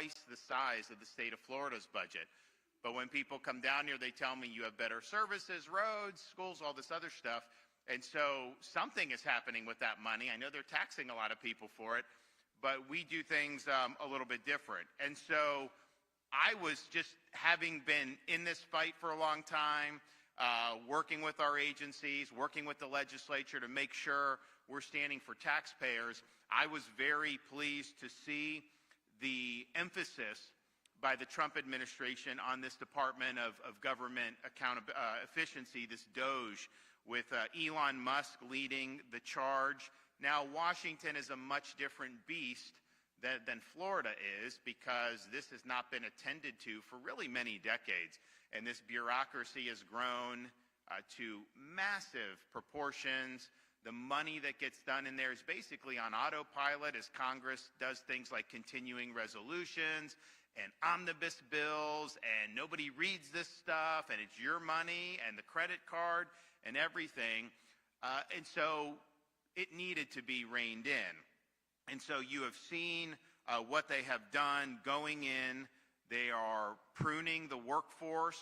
twice the size of the state of Florida's budget. But when people come down here, they tell me you have better services, roads, schools, all this other stuff. And so something is happening with that money. I know they're taxing a lot of people for it, but we do things a little bit different. And so I was just, having been in this fight for a long time, working with our agencies, working with the legislature to make sure we're standing for taxpayers, I was very pleased to see the emphasis by the Trump administration on this Department of Government Efficiency, this Doge, with Elon Musk leading the charge. Now, Washington is a much different beast than Florida is, because this has not been attended to for really many decades. And this bureaucracy has grown to massive proportions. The money that gets done in there is basically on autopilot as Congress does things like continuing resolutions and omnibus bills, and nobody reads this stuff, and it's your money and the credit card and everything. And so it needed to be reined in. And so you have seen what they have done going in. They are pruning the workforce.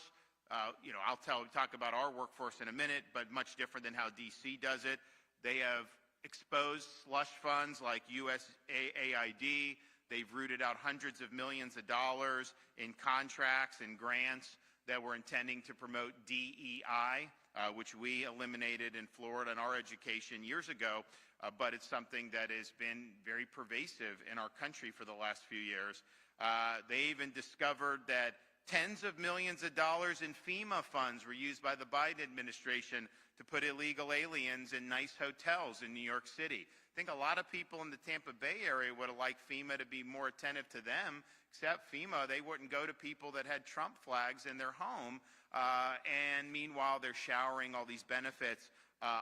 I'll talk about our workforce in a minute, but much different than how DC does it. They have exposed slush funds like USAID. They've rooted out hundreds of millions of dollars in contracts and grants that were intending to promote DEI, which we eliminated in Florida in our education years ago, but it's something that has been very pervasive in our country for the last few years. They even discovered that tens of millions of dollars in FEMA funds were used by the Biden administration to put illegal aliens in nice hotels in New York City. I think a lot of people in the Tampa Bay area would have liked FEMA to be more attentive to them, except FEMA, they wouldn't go to people that had Trump flags in their home, and meanwhile they're showering all these benefits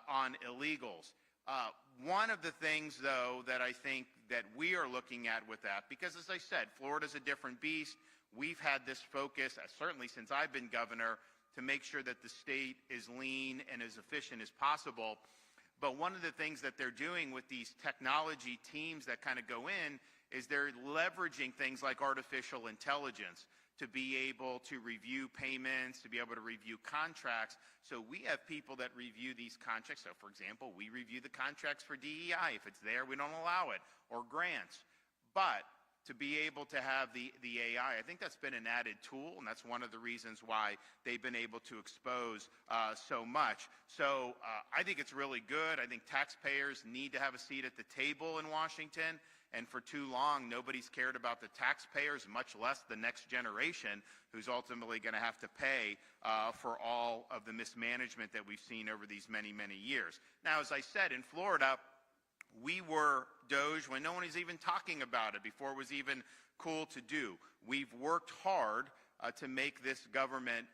on illegals. One of the things, though, that I think that we are looking at with that, because as I said, Florida's a different beast. We've had this focus, certainly since I've been governor, to make sure that the state is lean and as efficient as possible. But one of the things that they're doing with these technology teams that kind of go in is they're leveraging things like artificial intelligence to be able to review payments, to be able to review contracts. So we have people that review these contracts. So for example, we review the contracts for DEI. If it's there, we don't allow it, or grants. But to be able to have the AI, I think that's been an added tool, and that's one of the reasons why they've been able to expose so much. So I think it's really good. I think taxpayers need to have a seat at the table in Washington, and for too long, nobody's cared about the taxpayers, much less the next generation, who's ultimately going to have to pay for all of the mismanagement that we've seen over these many, many years. Now, as I said, in Florida, we were Doge when no one was even talking about it, before it was even cool to do. We've worked hard to make this government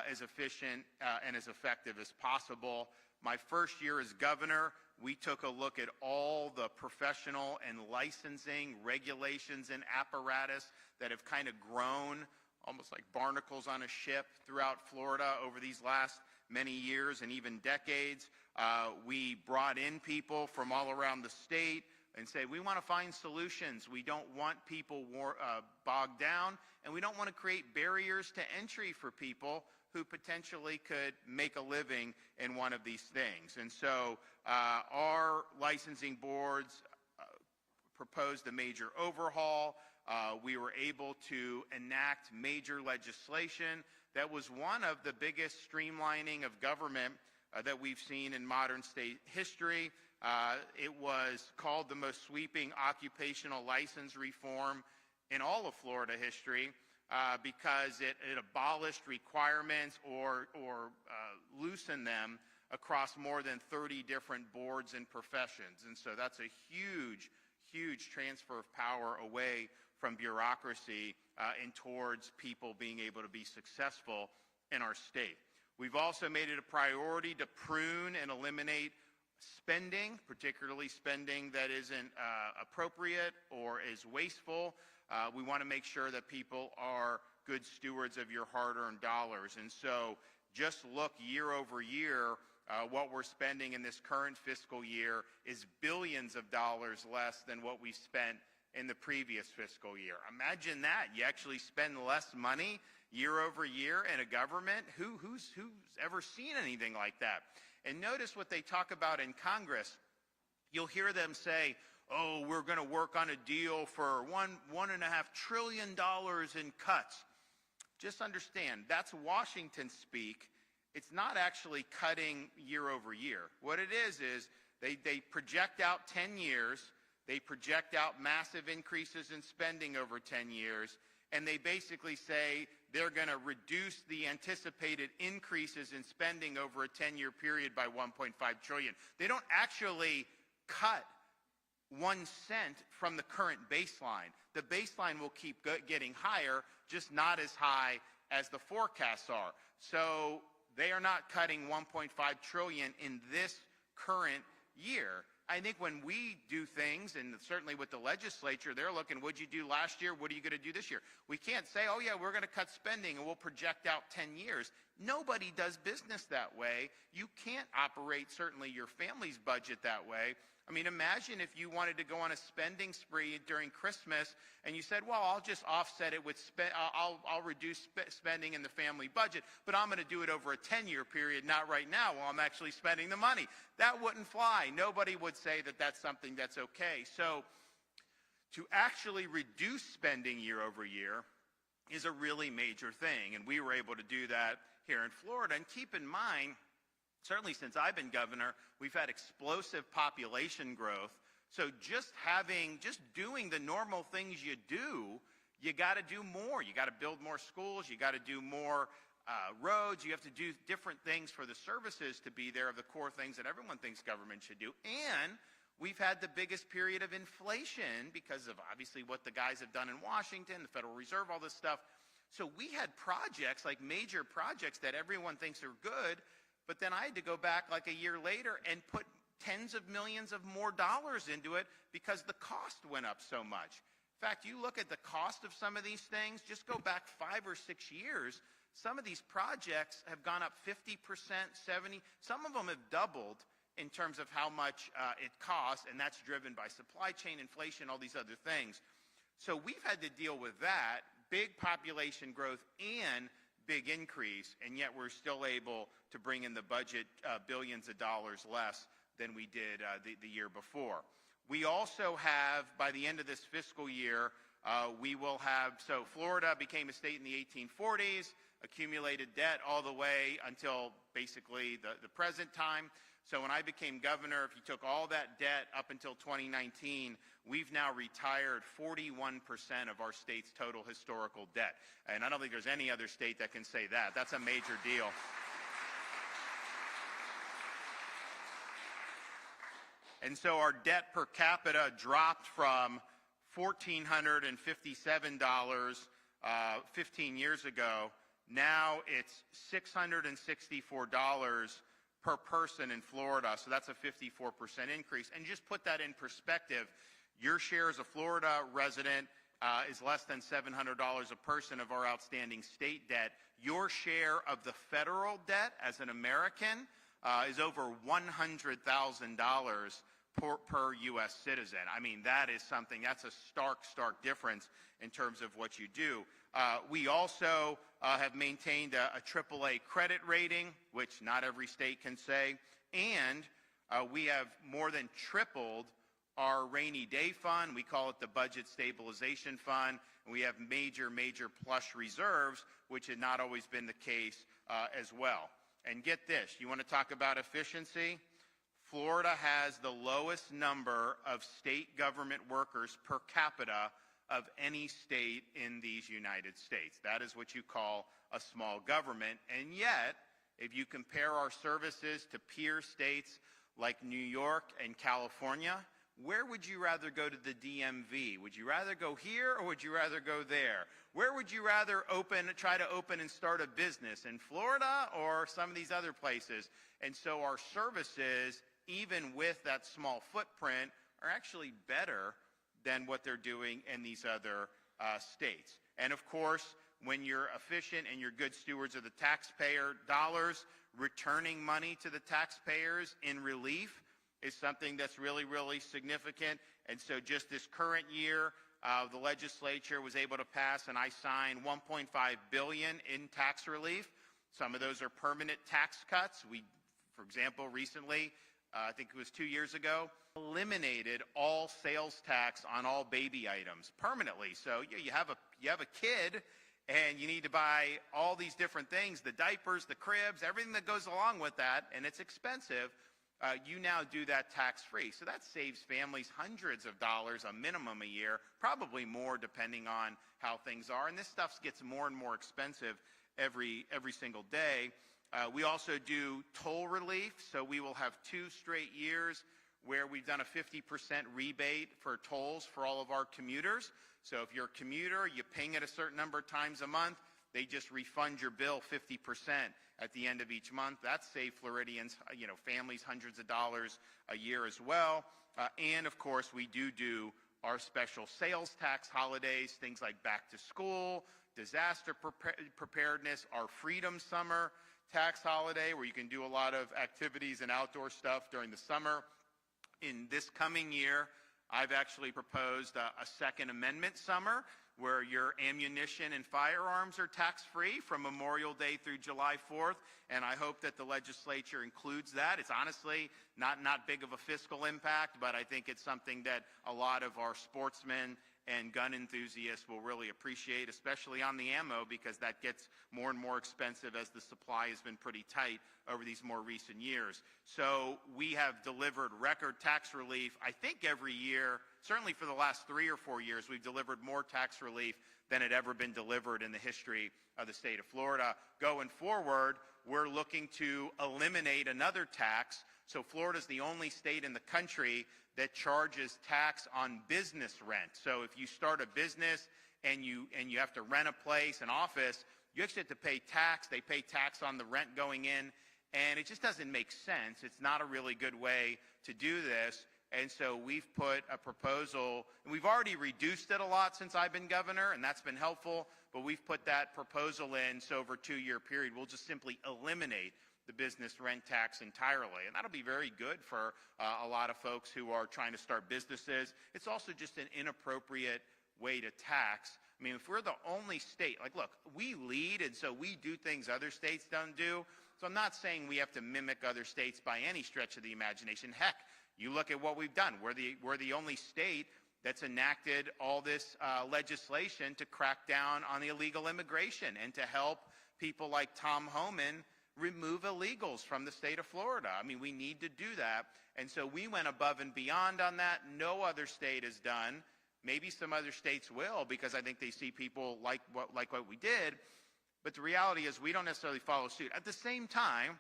as efficient and as effective as possible. My first year as governor, we took a look at all the professional and licensing regulations and apparatus that have kind of grown almost like barnacles on a ship throughout Florida over these last many years and even decades. We brought in people from all around the state and say, we want to find solutions. We don't want people bogged down, and we don't want to create barriers to entry for people who potentially could make a living in one of these things. And so our licensing boards proposed a major overhaul. We were able to enact major legislation that was one of the biggest streamlining of government that we've seen in modern state history. It was called the most sweeping occupational license reform in all of Florida history because it abolished requirements or loosened them across more than 30 different boards and professions. And so that's a huge, huge transfer of power away from bureaucracy and towards people being able to be successful in our state. We've also made it a priority to prune and eliminate spending, particularly spending that isn't appropriate or is wasteful. We want to make sure that people are good stewards of your hard-earned dollars. And so just look year over year, what we're spending in this current fiscal year is billions of dollars less than what we spent in the previous fiscal year. Imagine that. You actually spend less money year over year in a government. Who's ever seen anything like that? And notice what they talk about in Congress. You'll hear them say, oh, we're going to work on a deal for $1.5 trillion in cuts. Just understand, that's Washington speak. It's not actually cutting year over year. What it is they project out 10 years. They project out massive increases in spending over 10 years, and they basically say they're going to reduce the anticipated increases in spending over a 10-year period by $1.5 trillion. They don't actually cut 1 cent from the current baseline. The baseline will keep getting higher, just not as high as the forecasts are. So they are not cutting $1.5 trillion in this current year. I think when we do things, and certainly with the legislature, they're looking, what'd you do last year? What are you going to do this year? We can't say, oh, yeah, we're going to cut spending and we'll project out 10 years. Nobody does business that way. You can't operate, certainly, your family's budget that way. I mean, imagine if you wanted to go on a spending spree during Christmas and you said, well, I'll just offset it with, I'll reduce spending in the family budget, but I'm going to do it over a 10-year period, not right now while I'm actually spending the money. That wouldn't fly. Nobody would say that that's something that's okay. So to actually reduce spending year over year is a really major thing, and we were able to do that here in Florida. And keep in mind, certainly since I've been governor, we've had explosive population growth. So just doing the normal things you do, you got to do more. You got to build more schools. You got to do more roads. You have to do different things for the services to be there, of the core things that everyone thinks government should do. And we've had the biggest period of inflation because of obviously what the guys have done in Washington, the Federal Reserve, all this stuff. So we had projects, like major projects that everyone thinks are good, but then I had to go back like a year later and put tens of millions of more dollars into it because the cost went up so much. In fact, you look at the cost of some of these things, just go back 5 or 6 years, some of these projects have gone up 50%, 70%. Some of them have doubled in terms of how much it costs, and that's driven by supply chain inflation, all these other things. So we've had to deal with that, big population growth and big increase, and yet we're still able to bring in the budget billions of dollars less than we did the year before. We also have, by the end of this fiscal year, we will have, so Florida became a state in the 1840s, accumulated debt all the way until basically the present time. So when I became governor, if you took all that debt up until 2019, we've now retired 41% of our state's total historical debt. And I don't think there's any other state that can say that. That's a major deal. And so our debt per capita dropped from $1,457 15 years ago. Now it's $664 per person in Florida, so that's a 54% increase. And just put that in perspective, your share as a Florida resident is less than $700 a person of our outstanding state debt. Your share of the federal debt as an American is over $100,000 per U.S. citizen. I mean, that is something, that's a stark difference in terms of what you do. We also have maintained a AAA credit rating, which not every state can say, and we have more than tripled our rainy day fund. We call it the Budget Stabilization Fund, and we have major plush reserves, which had not always been the case as well. And get this, you want to talk about efficiency? Florida has the lowest number of state government workers per capita of any state in these United States. That is what you call a small government. And yet, if you compare our services to peer states like New York and California, where would you rather go to the DMV? Would you rather go here or would you rather go there? Where would you rather try to open and start a business? In Florida or some of these other places? And so our services, even with that small footprint, are actually better than what they're doing in these other states. And of course, when you're efficient and you're good stewards of the taxpayer dollars, returning money to the taxpayers in relief is something that's really significant. And so just this current year, the legislature was able to pass, and I signed $1.5 billion in tax relief. Some of those are permanent tax cuts. We, for example, recently, I think it was 2 years ago, eliminated all sales tax on all baby items permanently. So you have a kid, and you need to buy all these different things, the diapers, the cribs, everything that goes along with that, and it's expensive. You now do that tax-free. So that saves families hundreds of dollars, a minimum a year, probably more depending on how things are. And this stuff gets more and more expensive every single day. We also do toll relief. So we will have 2 straight years where we've done a 50% rebate for tolls for all of our commuters. So if you're a commuter, you ping it a certain number of times a month, they just refund your bill 50% at the end of each month. That saved Floridians, families, hundreds of dollars a year as well. And of course, we do our special sales tax holidays, things like back to school, disaster preparedness, our Freedom Summer tax holiday, where you can do a lot of activities and outdoor stuff during the summer. In this coming year, I've actually proposed a Second Amendment summer, where your ammunition and firearms are tax-free from Memorial Day through July 4th, and I hope that the legislature includes that. It's honestly not big of a fiscal impact, but I think it's something that a lot of our sportsmen and gun enthusiasts will really appreciate, especially on the ammo, because that gets more and more expensive as the supply has been pretty tight over these more recent years. So we have delivered record tax relief, I think every year, certainly for the last 3 or 4 years, we've delivered more tax relief than had ever been delivered in the history of the state of Florida. Going forward, we're looking to eliminate another tax. So Florida's the only state in the country that charges tax on business rent. So if you start a business and you have to rent a place, an office, you actually have to pay tax. They pay tax on the rent going in, and it just doesn't make sense. It's not a really good way to do this. And so we've put a proposal, and we've already reduced it a lot since I've been governor, and that's been helpful, but we've put that proposal in, so over a 2-year period, we'll just simply eliminate the business rent tax entirely. And that'll be very good for a lot of folks who are trying to start businesses. It's also just an inappropriate way to tax. I mean, if we're the only state, look, we lead, and so we do things other states don't do. So I'm not saying we have to mimic other states by any stretch of the imagination. Heck, you look at what we've done. We're the only state that's enacted all this legislation to crack down on the illegal immigration and to help people like Tom Homan remove illegals from the state of Florida. I mean, we need to do that. And so we went above and beyond on that. No other state has done. Maybe some other states will, because I think they see people like what we did. But the reality is we don't necessarily follow suit. At the same time,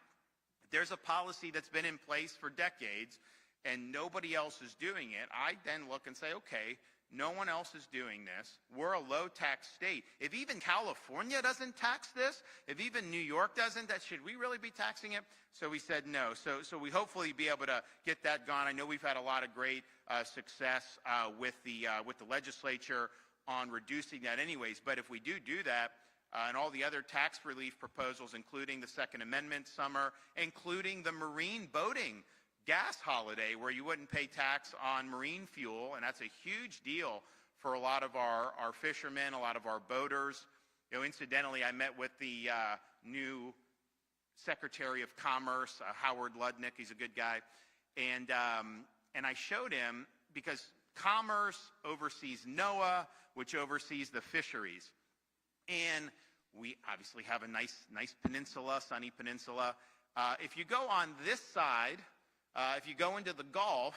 there's a policy that's been in place for decades and nobody else is doing it. I then look and say, okay, no one else is doing this. We're a low-tax state. If even California doesn't tax this, if even New York doesn't, should we really be taxing it? So we said no. So we hopefully be able to get that gone. I know we've had a lot of great success with the legislature on reducing that anyways. But if we do that, and all the other tax relief proposals, including the Second Amendment summer, including the marine boating gas holiday where you wouldn't pay tax on marine fuel, and that's a huge deal for a lot of our fishermen, a lot of our boaters. Incidentally, I met with the new Secretary of Commerce, Howard Ludnick. He's a good guy. And I showed him, because Commerce oversees NOAA, which oversees the fisheries. And we obviously have a nice peninsula, sunny peninsula. If you go on this side, if you go into the Gulf,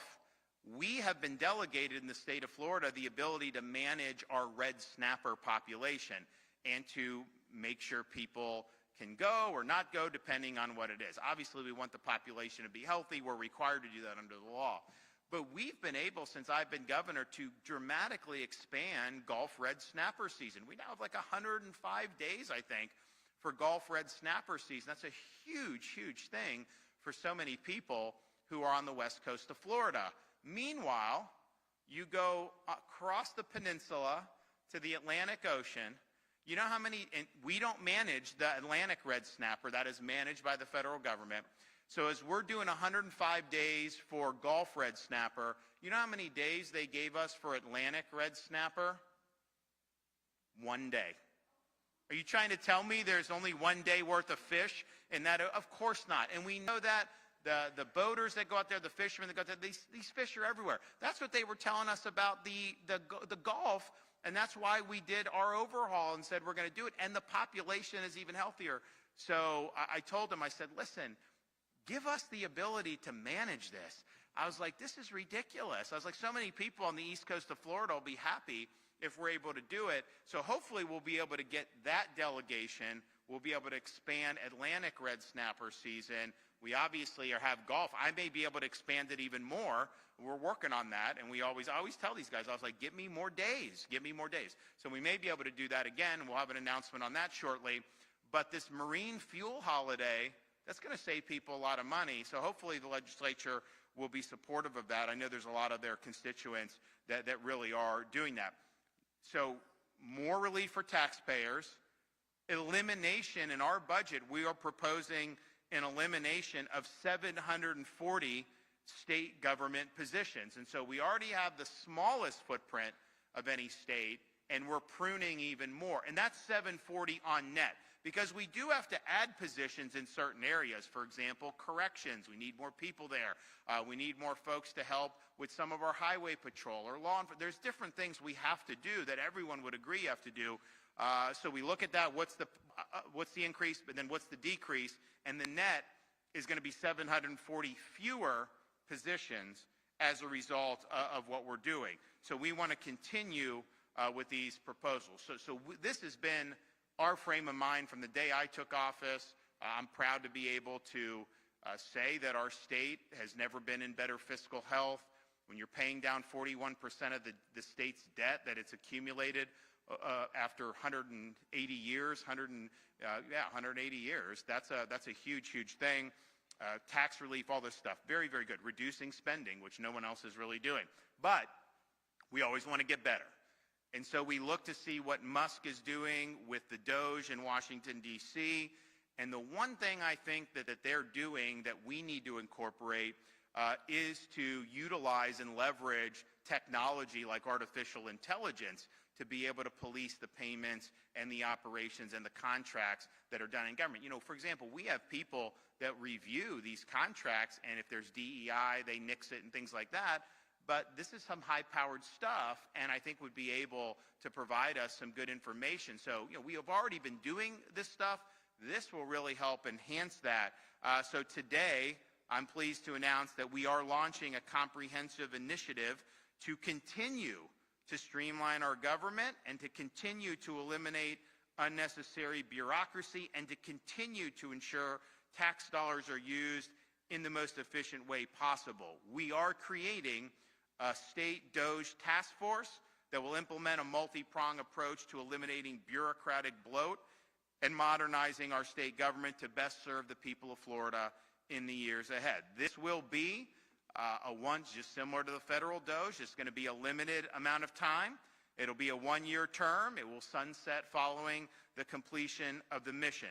we have been delegated in the state of Florida the ability to manage our red snapper population and to make sure people can go or not go depending on what it is. Obviously, we want the population to be healthy. We're required to do that under the law. But we've been able, since I've been governor, to dramatically expand Gulf red snapper season. We now have like 105 days, I think, for Gulf red snapper season. That's a huge, huge thing for so many people who are on the west coast of Florida. Meanwhile, you go across the peninsula to the Atlantic Ocean. You know how many, and we don't manage the Atlantic red snapper, that is managed by the federal government. So as we're doing 105 days for Gulf red snapper, you know how many days they gave us for Atlantic red snapper? 1 day. Are you trying to tell me there's only 1 day worth of fish in that? Of course not. And we know that the boaters that go out there, the fishermen that go out there, these fish are everywhere. That's what they were telling us about the Gulf, and that's why we did our overhaul and said we're going to do it. And the population is even healthier. So I told them, I said, listen, give us the ability to manage this. I was like, this is ridiculous. I was like, so many people on the east coast of Florida will be happy if we're able to do it. So hopefully we'll be able to get that delegation. We'll be able to expand Atlantic red snapper season. We obviously have Gulf. I may be able to expand it even more. We're working on that, and I always tell these guys, I was like, give me more days. Give me more days. So we may be able to do that again. We'll have an announcement on that shortly. But this marine fuel holiday, that's going to save people a lot of money. So hopefully the legislature will be supportive of that. I know there's a lot of their constituents that really are doing that. So more relief for taxpayers, elimination in our budget. We are proposing an elimination of 740 state government positions. And so we already have the smallest footprint of any state, and we're pruning even more. And that's 740 on net, because we do have to add positions in certain areas. For example, corrections. We need more people there. We need more folks to help with some of our highway patrol or law enforcement. There's different things we have to do that everyone would agree you have to do. So we look at that. What's the increase, but then what's the decrease? And the net is going to be 740 fewer positions as a result of what we're doing. So we want to continue with these proposals. So this has been our frame of mind from the day I took office. I'm proud to be able to say that our state has never been in better fiscal health. When you're paying down 41% of the state's debt that it's accumulated after 180 years, 180 years, that's a huge, huge thing. Tax relief, all this stuff, very, very good. Reducing spending, which no one else is really doing. But we always want to get better. And so we look to see what Musk is doing with the Doge in Washington, D.C. And the one thing I think that they're doing that we need to incorporate is to utilize and leverage technology like artificial intelligence to be able to police the payments and the operations and the contracts that are done in government. You know, for example, we have people that review these contracts, and if there's DEI, they nix it and things like that. But this is some high-powered stuff, and I think would be able to provide us some good information. So, you know, we have already been doing this stuff. This will really help enhance that. So today, I'm pleased to announce that we are launching a comprehensive initiative to continue to streamline our government and to continue to eliminate unnecessary bureaucracy and to continue to ensure tax dollars are used in the most efficient way possible. We are creating a state Doge task force that will implement a multi-pronged approach to eliminating bureaucratic bloat and modernizing our state government to best serve the people of Florida in the years ahead. This will be just similar to the federal Doge. It's going to be a limited amount of time. It'll be a one-year term. It will sunset following the completion of the mission.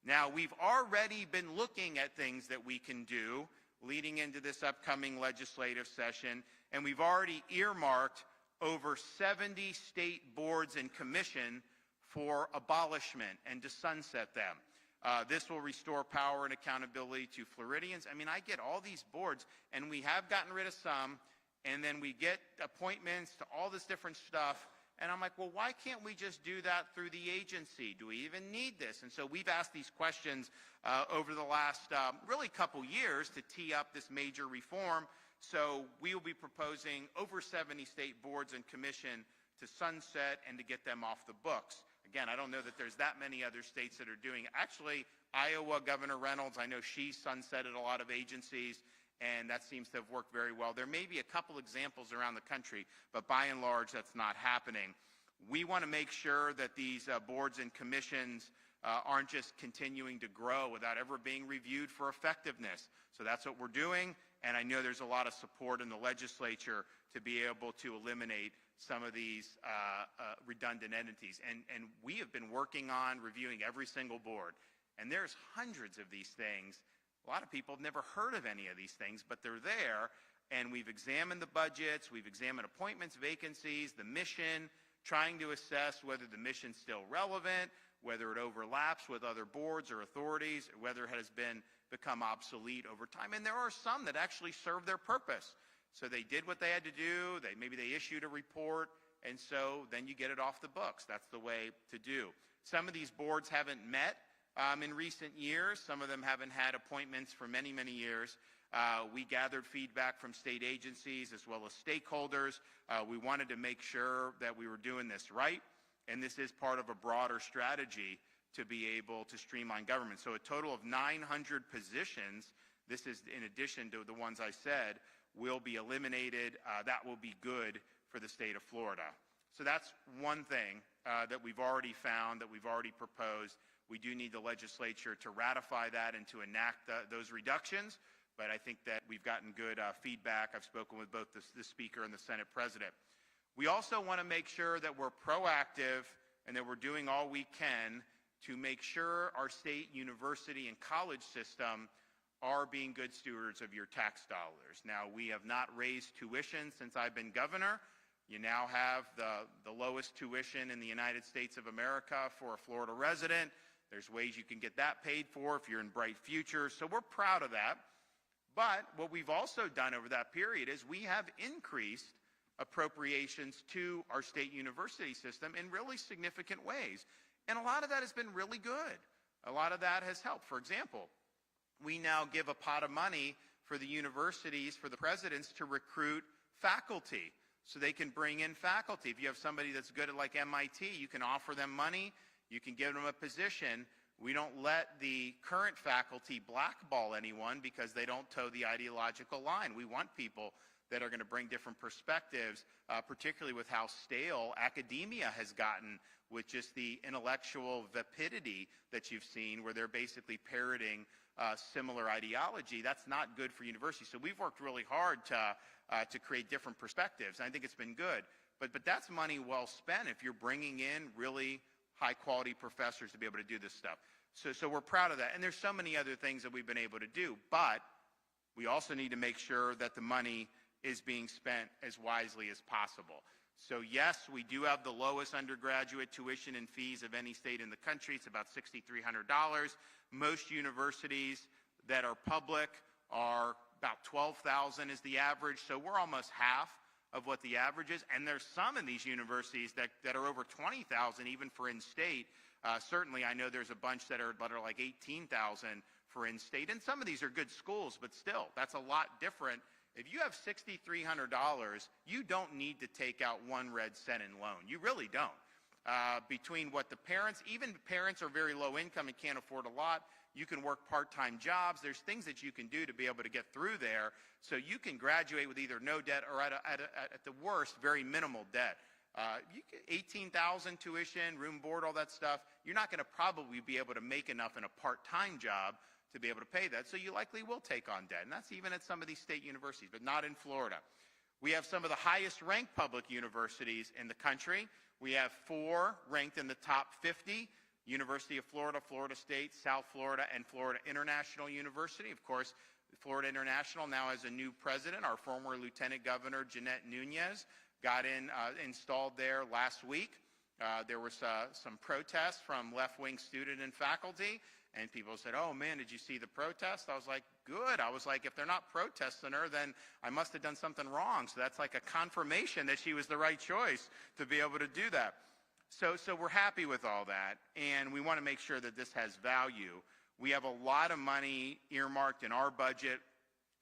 Now, we've already been looking at things that we can do leading into this upcoming legislative session, and we've already earmarked over 70 state boards and commission for abolishment and to sunset them. This will restore power and accountability to Floridians. I mean, I get all these boards, and we have gotten rid of some, and then we get appointments to all this different stuff, and I'm like, well, why can't we just do that through the agency? Do we even need this? And so we've asked these questions over the last really couple years to tee up this major reform. So we will be proposing over 70 state boards and commission to sunset and to get them off the books. Again, I don't know that there's that many other states that are doing it. Actually, Iowa, Governor Reynolds, I know she sunsetted a lot of agencies, and that seems to have worked very well. There may be a couple examples around the country, but by and large, that's not happening. We want to make sure that these boards and commissions aren't just continuing to grow without ever being reviewed for effectiveness. So that's what we're doing, and I know there's a lot of support in the legislature to be able to eliminate some of these redundant entities. And we have been working on reviewing every single board. And there's hundreds of these things A lot of people have never heard of any of these things, but they're there, and we've examined the budgets, we've examined appointments, vacancies, the mission, trying to assess whether the mission's still relevant, whether it overlaps with other boards or authorities, whether it has become obsolete over time. And there are some that actually serve their purpose. So they did what they had to do, maybe they issued a report, and so then you get it off the books. That's the way to do. Some of these boards haven't met in recent years. Some of them haven't had appointments for many, many years. We gathered feedback from state agencies as well as stakeholders. We wanted to make sure that we were doing this right, and this is part of a broader strategy to be able to streamline government. So a total of 900 positions, this is in addition to the ones I said, will be eliminated. That will be good for the state of Florida. So that's one thing that we've already found, that we've already proposed. We do need the legislature to ratify that and to enact those reductions, but I think that we've gotten good feedback. I've spoken with both the Speaker and the Senate President. We also want to make sure that we're proactive and that we're doing all we can to make sure our state university and college system are being good stewards of your tax dollars. Now, we have not raised tuition since I've been governor. You now have the lowest tuition in the United States of America for a Florida resident. There's ways you can get that paid for if you're in Bright Futures. So we're proud of that. But what we've also done over that period is we have increased appropriations to our state university system in really significant ways. And a lot of that has been really good. A lot of that has helped. For example, we now give a pot of money for the universities, for the presidents to recruit faculty so they can bring in faculty. If you have somebody that's good at like MIT, you can offer them money, you can give them a position. We don't let the current faculty blackball anyone because they don't toe the ideological line. We want people that are going to bring different perspectives, particularly with how stale academia has gotten with just the intellectual vapidity that you've seen, where they're basically parroting similar ideology. That's not good for universities. So we've worked really hard to create different perspectives. And I think it's been good. But that's money well spent if you're bringing in really high-quality professors to be able to do this stuff. So we're proud of that. And there's so many other things that we've been able to do. But we also need to make sure that the money is being spent as wisely as possible. So yes, we do have the lowest undergraduate tuition and fees of any state in the country. It's about $6,300. Most universities that are public are about $12,000 is the average. So we're almost half of what the average is. And there's some in these universities that are over $20,000 even for in-state. Certainly I know there's a bunch that are like $18,000 for in-state. And some of these are good schools, but still, that's a lot different. If you have $6,300, you don't need to take out one red cent in loan. You really don't. Between what the parents, even parents are very low income and can't afford a lot, you can work part-time jobs. There's things that you can do to be able to get through there so you can graduate with either no debt or at the worst, very minimal debt. You get $18,000 tuition, room, board, all that stuff. You're not going to probably be able to make enough in a part-time job to be able to pay that, so you likely will take on debt, and that's even at some of these state universities, but not in Florida. We have some of the highest ranked public universities in the country. We have 4 ranked in the top 50, University of Florida, Florida State, South Florida, and Florida International University. Of course, Florida International now has a new president. Our former Lieutenant Governor, Jeanette Nunez, got installed there last week. There was some protests from left-wing student and faculty, and people said, oh man, did you see the protest? I was like, good. I was like, if they're not protesting her, then I must have done something wrong. So that's like a confirmation that she was the right choice to be able to do that. So we're happy with all that, and we want to make sure that this has value. We have a lot of money earmarked in our budget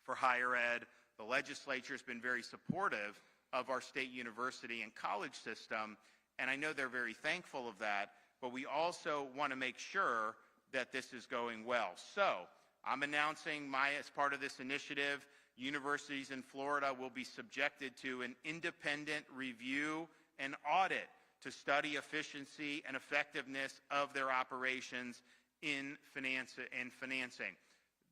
for higher ed. The legislature has been very supportive of our state university and college system, and I know they're very thankful of that, but we also want to make sure that this is going well. So I'm announcing as part of this initiative, universities in Florida will be subjected to an independent review and audit to study efficiency and effectiveness of their operations in financing.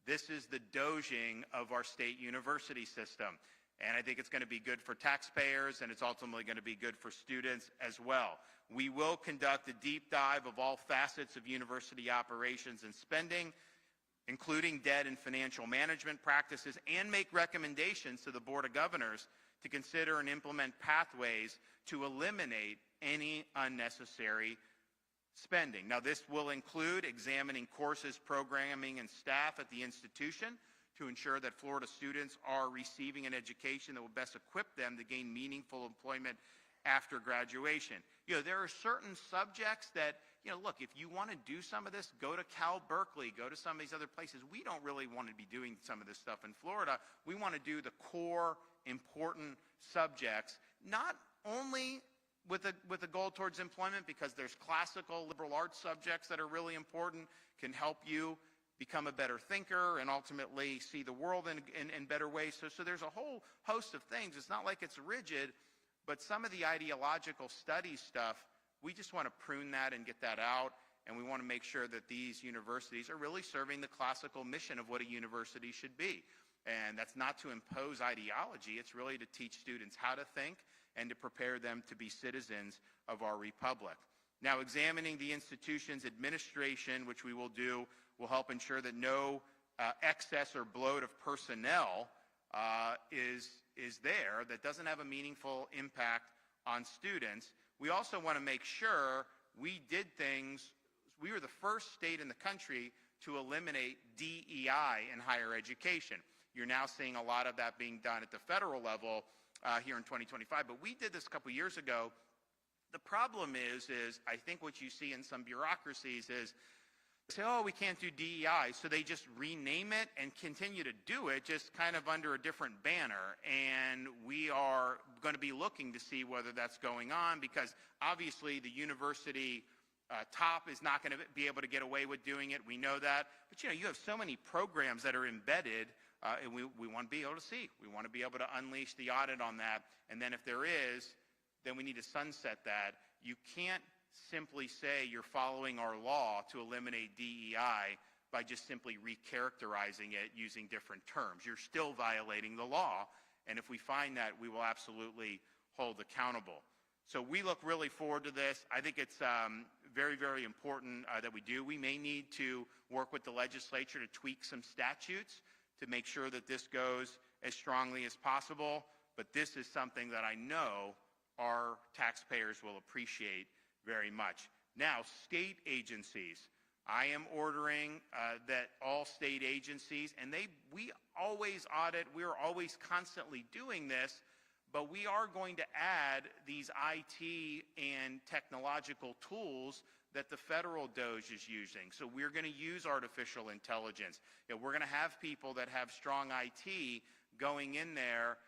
This is the Doging of our state university system. And I think it's going to be good for taxpayers, and it's ultimately going to be good for students as well. We will conduct a deep dive of all facets of university operations and spending. including debt and financial management practices, and make recommendations to the Board of Governors to consider and implement pathways to eliminate any unnecessary spending. Now, this will include examining courses, programming, and staff at the institution to ensure that Florida students are receiving an education that will best equip them to gain meaningful employment after graduation. There are certain subjects that, look, if you want to do some of this, go to Cal Berkeley, go to some of these other places. We don't really want to be doing some of this stuff in Florida. We want to do the core important subjects, not only with a goal towards employment, because there's classical liberal arts subjects that are really important, can help you become a better thinker and ultimately see the world in better ways. So there's a whole host of things. It's not like it's rigid, but some of the ideological study stuff, we just want to prune that and get that out, and we want to make sure that these universities are really serving the classical mission of what a university should be. And that's not to impose ideology. It's really to teach students how to think and to prepare them to be citizens of our republic. Now, examining the institution's administration, which we will do, will help ensure that no excess or bloat of personnel is there that doesn't have a meaningful impact on students. We also want to make sure we did things. We were the first state in the country to eliminate DEI in higher education. You're now seeing a lot of that being done at the federal level here in 2025, but we did this a couple years ago. The problem is I think what you see in some bureaucracies is say, oh, we can't do DEI, so they just rename it and continue to do it, just kind of under a different banner. And we are going to be looking to see whether that's going on, because obviously the university top is not going to be able to get away with doing it. We know that. But you have so many programs that are embedded, and we want to be able to see. We want to be able to unleash the audit on that. And then if there is, then we need to sunset that. You can't simply say you're following our law to eliminate DEI by just simply recharacterizing it using different terms. You're still violating the law, and if we find that, we will absolutely hold accountable. So we look really forward to this. I think it's very, very important that we do. We may need to work with the legislature to tweak some statutes to make sure that this goes as strongly as possible, but this is something that I know our taxpayers will appreciate very much. Now, state agencies. I am ordering that all state agencies, and we always audit, we're always constantly doing this, but we are going to add these IT and technological tools that the federal Doge is using. So we're going to use artificial intelligence. We're going to have people that have strong IT going in there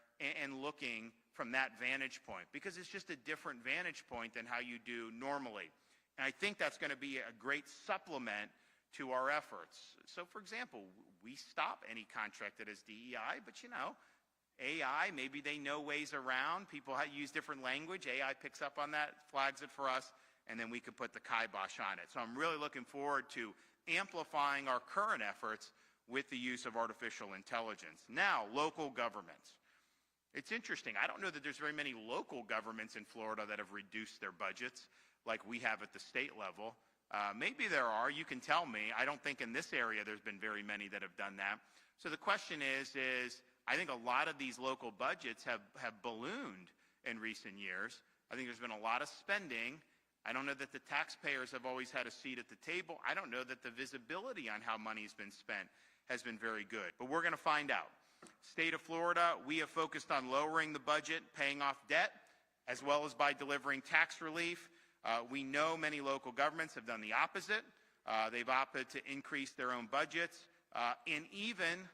and looking from that vantage point, because it's just a different vantage point than how you do normally. And I think that's going to be a great supplement to our efforts. So, for example, we stop any contract that is DEI, but AI, maybe they know ways around. People use different language. AI picks up on that, flags it for us, and then we could put the kibosh on it. So I'm really looking forward to amplifying our current efforts with the use of artificial intelligence. Now, local governments. It's interesting. I don't know that there's very many local governments in Florida that have reduced their budgets like we have at the state level. Maybe there are. You can tell me. I don't think in this area there's been very many that have done that. So the question is I think a lot of these local budgets have ballooned in recent years. I think there's been a lot of spending. I don't know that the taxpayers have always had a seat at the table. I don't know that the visibility on how money's been spent has been very good. But we're going to find out. State of Florida, we have focused on lowering the budget, paying off debt, as well as by delivering tax relief. We know many local governments have done the opposite. They've opted to increase their own budgets and even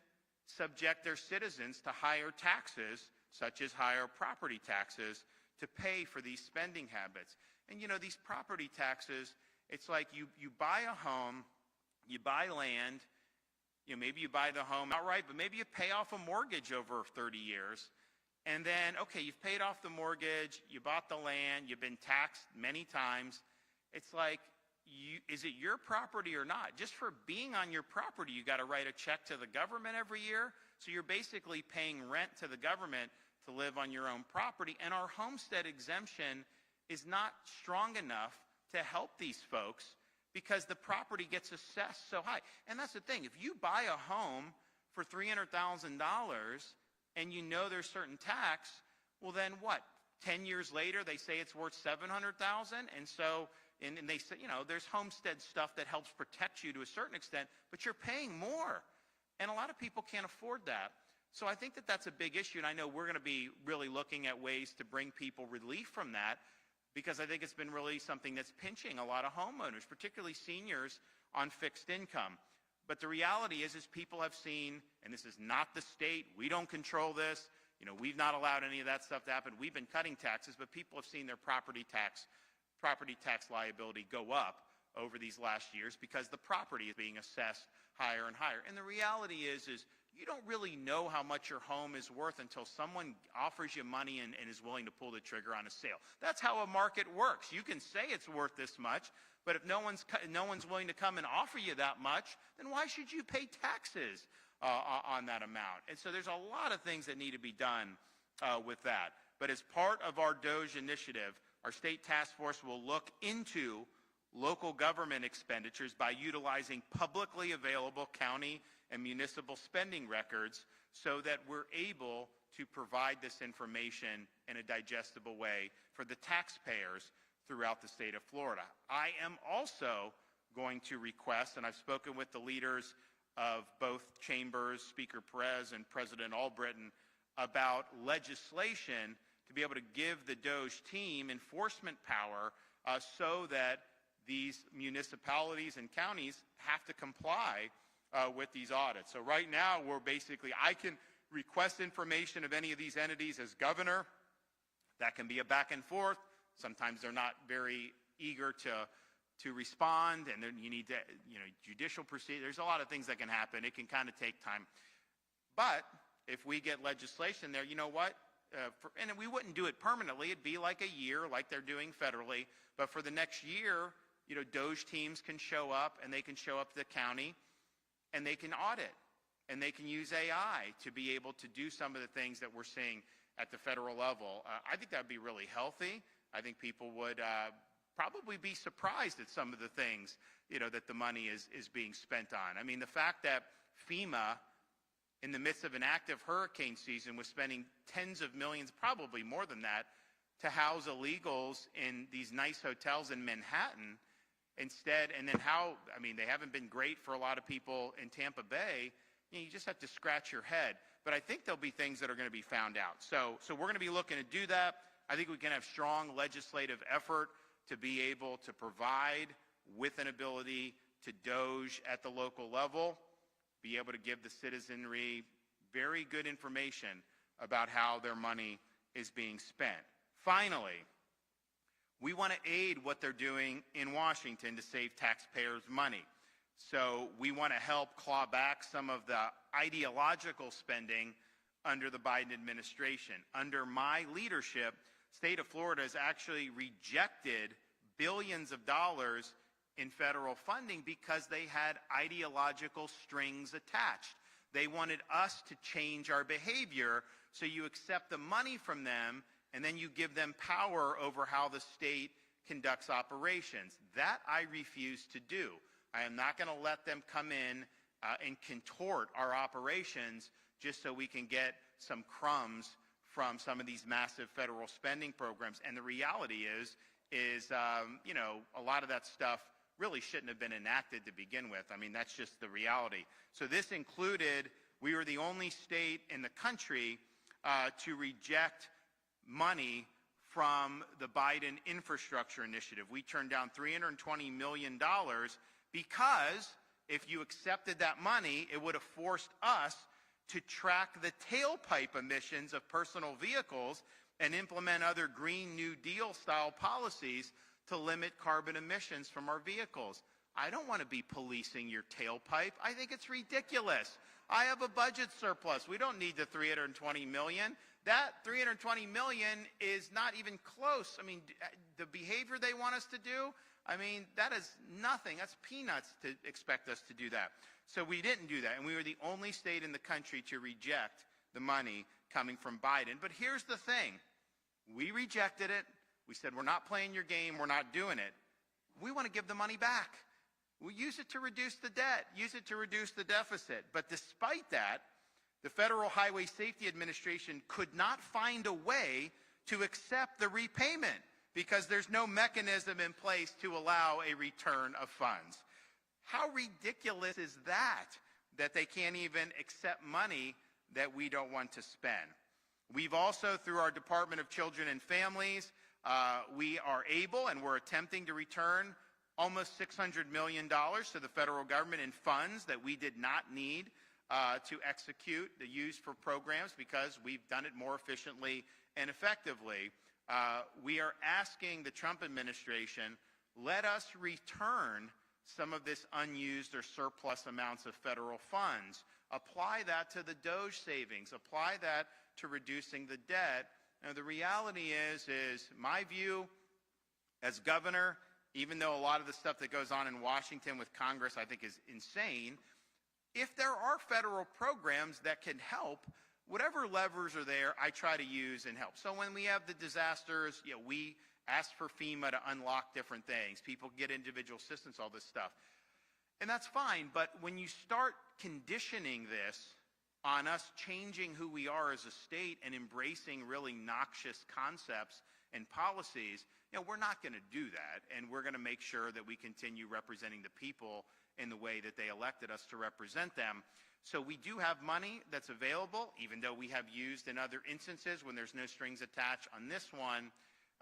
subject their citizens to higher taxes, such as higher property taxes, to pay for these spending habits. And these property taxes, it's like you buy a home, you buy land, maybe you buy the home outright, but maybe you pay off a mortgage over 30 years. And then, okay, you've paid off the mortgage, you bought the land, you've been taxed many times. It's like, is it your property or not? Just for being on your property, you got to write a check to the government every year. So you're basically paying rent to the government to live on your own property. And our homestead exemption is not strong enough to help these folks because the property gets assessed so high. And that's the thing. If you buy a home for $300,000 and you know there's certain tax, well then what? 10 years later, they say it's worth $700,000, and so and they say, you know, there's homestead stuff that helps protect you to a certain extent, but you're paying more, and a lot of people can't afford that. So I think that that's a big issue, and I know we're going to be really looking at ways to bring people relief from that, because I think it's been really something that's pinching a lot of homeowners, particularly seniors on fixed income. But the reality is people have seen, and this is not the state, we don't control this, you know, we've not allowed any of that stuff to happen. We've been cutting taxes, but people have seen their property tax liability go up over these last years because the property is being assessed higher and higher. And the reality is you don't really know how much your home is worth until someone offers you money and is willing to pull the trigger on a sale. That's how a market works. You can say it's worth this much, but if no one's willing to come and offer you that much, then why should you pay taxes on that amount? And so there's a lot of things that need to be done with that. But as part of our Doge initiative, our state task force will look into local government expenditures by utilizing publicly available county and municipal spending records so that we're able to provide this information in a digestible way for the taxpayers throughout the state of Florida. I am also going to request, and I've spoken with the leaders of both chambers, Speaker Perez and President Albritton, about legislation to be able to give the Doge team enforcement power so that these municipalities and counties have to comply with these audits. So right now, I can request information of any of these entities as governor. That can be a back and forth. Sometimes they're not very eager to respond, and then you need to, judicial procedure. There's a lot of things that can happen. It can kind of take time. But if we get legislation there, you know what? And we wouldn't do it permanently. It'd be like a year, like they're doing federally. But for the next year, Doge teams can show up, and they can show up to the county, and they can audit, and they can use AI to be able to do some of the things that we're seeing at the federal level. I think that would be really healthy. I think people would probably be surprised at some of the things, that the money is being spent on. I mean, the fact that FEMA, in the midst of an active hurricane season, was spending tens of millions, probably more than that, to house illegals in these nice hotels in Manhattan instead, and then they haven't been great for a lot of people in Tampa Bay. You just have to scratch your head. But I think there'll be things that are going to be found out. So we're going to be looking to do that. I think we can have strong legislative effort to be able to provide with an ability to Doge at the local level, be able to give the citizenry very good information about how their money is being spent. Finally, we want to aid what they're doing in Washington to save taxpayers money. So we want to help claw back some of the ideological spending under the Biden administration. Under my leadership, state of Florida has actually rejected billions of dollars in federal funding because they had ideological strings attached. They wanted us to change our behavior, so you accept the money from them and then you give them power over how the state conducts operations. That I refuse to do. I am not going to let them come in and contort our operations just so we can get some crumbs from some of these massive federal spending programs. And the reality is a lot of that stuff really shouldn't have been enacted to begin with. I mean, that's just the reality. So this included, we were the only state in the country to reject money from the Biden infrastructure initiative. We turned down $320 million because if you accepted that money, it would have forced us to track the tailpipe emissions of personal vehicles and implement other Green New Deal style policies to limit carbon emissions from our vehicles. I don't want to be policing your tailpipe. I think it's ridiculous. I have a budget surplus. We don't need the $320 million. That $320 million is not even close. I mean, the behavior they want us to do, I mean, that is nothing. That's peanuts to expect us to do that. So we didn't do that, and we were the only state in the country to reject the money coming from Biden. But here's the thing. We rejected it. We said, we're not playing your game. We're not doing it. We want to give the money back. We use it to reduce the debt, use it to reduce the deficit. But despite that, the Federal Highway Safety Administration could not find a way to accept the repayment because there's no mechanism in place to allow a return of funds. How ridiculous is that, that they can't even accept money that we don't want to spend? We've also, through our Department of Children and Families, we are able and we're attempting to return almost $600 million to the federal government in funds that we did not need to execute, the use for programs because we've done it more efficiently and effectively. We are asking the Trump administration, let us return some of this unused or surplus amounts of federal funds. Apply that to the Doge savings. Apply that to reducing the debt. Now, the reality is my view as governor, even though a lot of the stuff that goes on in Washington with Congress I think is insane, if there are federal programs that can help, whatever levers are there, I try to use and help. So when we have the disasters, we ask for FEMA to unlock different things. People get individual assistance, all this stuff. And that's fine, but when you start conditioning this on us changing who we are as a state and embracing really noxious concepts and policies, we're not going to do that. And we're going to make sure that we continue representing the people in the way that they elected us to represent them. So we do have money that's available, even though we have used in other instances when there's no strings attached. On this one,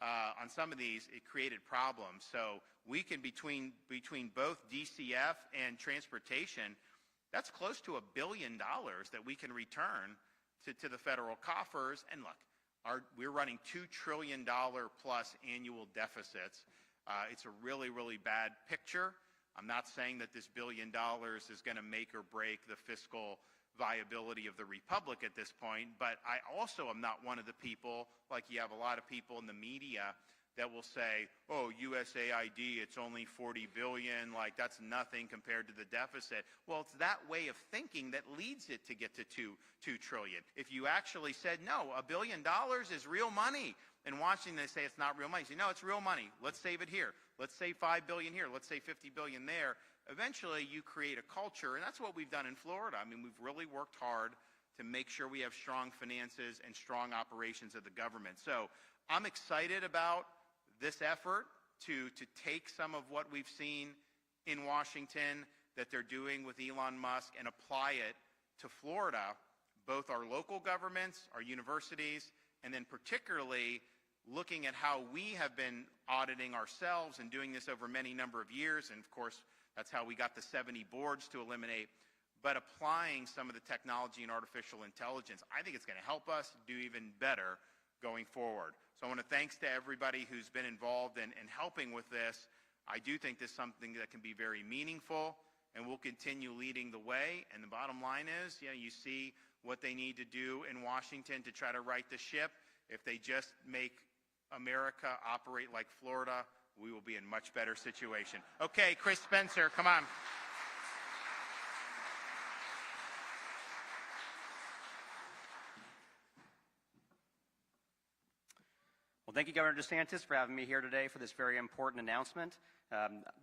on some of these, it created problems. So we can, between both DCF and transportation, that's close to $1 billion that we can return to the federal coffers. And look, we're running $2 trillion plus annual deficits. It's a really, really bad picture. I'm not saying that this $1 billion is going to make or break the fiscal viability of the republic at this point, but I also am not one of the people, like you have a lot of people in the media that will say, oh, USAID, it's only $40 billion, like that's nothing compared to the deficit. Well, it's that way of thinking that leads it to get to $2 trillion. If you actually said, no, $1 billion is real money, in Washington they say it's not real money. You say, no, it's real money. Let's save it here. Let's save $5 billion here. Let's save $50 billion there. Eventually you create a culture, and that's what we've done in Florida. I mean, we've really worked hard to make sure we have strong finances and strong operations of the government. So I'm excited about this effort to take some of what we've seen in Washington that they're doing with Elon Musk and apply it to Florida, both our local governments, our universities, and then particularly looking at how we have been auditing ourselves and doing this over many number of years. And of course, that's how we got the 70 boards to eliminate, but applying some of the technology and artificial intelligence. I think it's going to help us do even better going forward. So I want to thanks to everybody who's been involved in helping with this. I do think this is something that can be very meaningful, and we'll continue leading the way. And the bottom line is, you see what they need to do in Washington to try to right the ship. If they just make America operate like Florida, we will be in much better situation. Okay, Chris Spencer, come on. Well, thank you, Governor DeSantis, for having me here today for this very important announcement.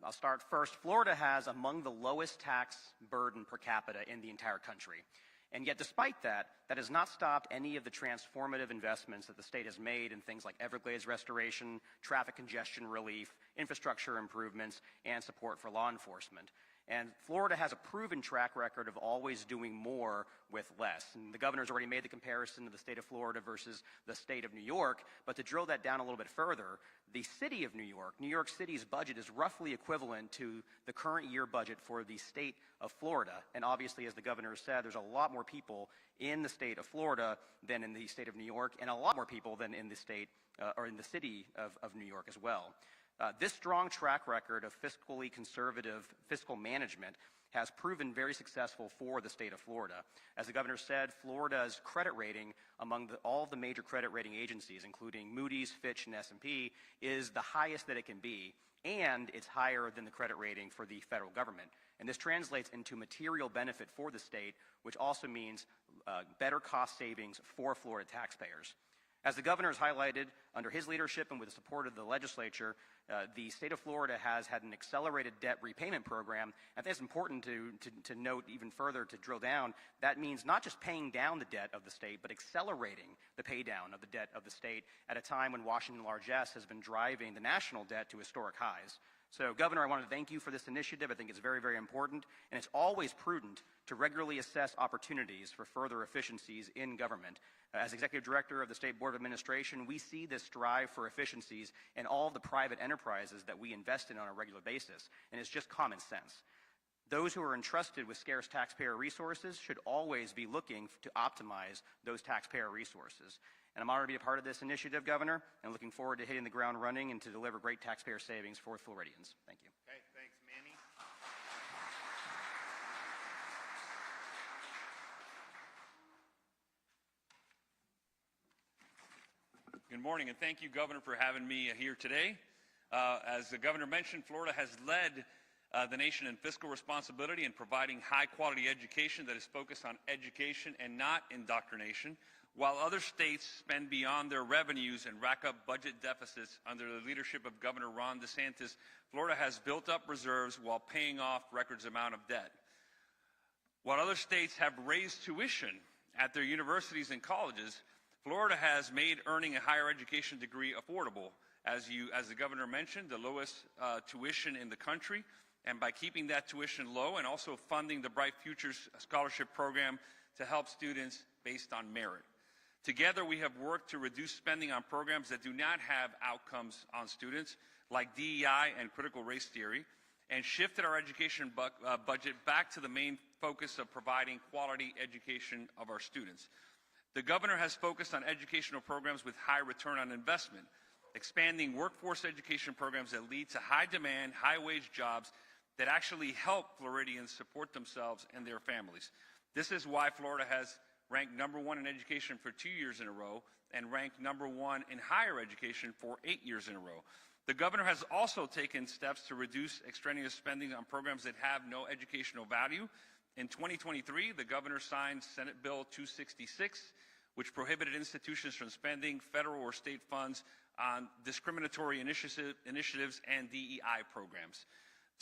I'll start first. Florida has among the lowest tax burden per capita in the entire country. And yet, despite that, that has not stopped any of the transformative investments that the state has made in things like Everglades restoration, traffic congestion relief, infrastructure improvements, and support for law enforcement. And Florida has a proven track record of always doing more with less. And the governor's already made the comparison to the state of Florida versus the state of New York. But to drill that down a little bit further, the city of New York City's budget is roughly equivalent to the current year budget for the state of Florida. And obviously, as the governor said, there's a lot more people in the state of Florida than in the state of New York, and a lot more people than in the state or in the city of New York as well. This strong track record of fiscally conservative fiscal management has proven very successful for the state of Florida. As the governor said, Florida's credit rating among all of the major credit rating agencies, including Moody's, Fitch, and S&P, is the highest that it can be, and it's higher than the credit rating for the federal government. And this translates into material benefit for the state, which also means better cost savings for Florida taxpayers. As the governor has highlighted, under his leadership and with the support of the legislature, the state of Florida has had an accelerated debt repayment program. I think it's important to note even further, to drill down, that means not just paying down the debt of the state, but accelerating the pay down of the debt of the state at a time when Washington largesse has been driving the national debt to historic highs. So, Governor, I want to thank you for this initiative. I think it's very, very important, and it's always prudent to regularly assess opportunities for further efficiencies in government. As Executive Director of the State Board of Administration, we see this drive for efficiencies in all of the private enterprises that we invest in on a regular basis, and it's just common sense. Those who are entrusted with scarce taxpayer resources should always be looking to optimize those taxpayer resources. And I'm honored to be a part of this initiative, Governor, and looking forward to hitting the ground running and to deliver great taxpayer savings for Floridians. Thank you. Okay, thanks, Manny. Good morning, and thank you, Governor, for having me here today. As the Governor mentioned, Florida has led the nation in fiscal responsibility and providing high-quality education that is focused on education and not indoctrination. While other states spend beyond their revenues and rack up budget deficits under the leadership of Governor Ron DeSantis, Florida has built up reserves while paying off record amount of debt. While other states have raised tuition at their universities and colleges, Florida has made earning a higher education degree affordable. As the Governor mentioned, the lowest tuition in the country, and by keeping that tuition low and also funding the Bright Futures Scholarship Program to help students based on merit. Together, we have worked to reduce spending on programs that do not have outcomes on students, like DEI and critical race theory, and shifted our education budget back to the main focus of providing quality education of our students. The Governor has focused on educational programs with high return on investment, expanding workforce education programs that lead to high demand, high wage jobs that actually help Floridians support themselves and their families. This is why Florida has ranked #1 in education for 2 years in a row and ranked #1 in higher education for 8 years in a row. The Governor has also taken steps to reduce extraneous spending on programs that have no educational value. In 2023, the Governor signed Senate Bill 266, which prohibited institutions from spending federal or state funds on discriminatory initiatives and DEI programs.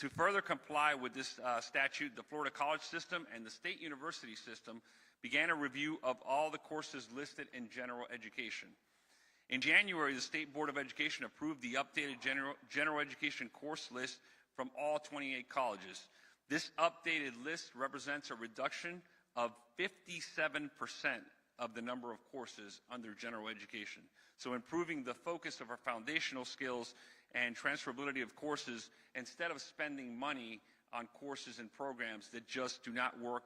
To further comply with this statute, the Florida college system and the state university system began a review of all the courses listed in general education. In January, the State Board of Education approved the updated general education course list from all 28 colleges. This updated list represents a reduction of 57% of the number of courses under general education. So improving the focus of our foundational skills and transferability of courses instead of spending money on courses and programs that just do not work.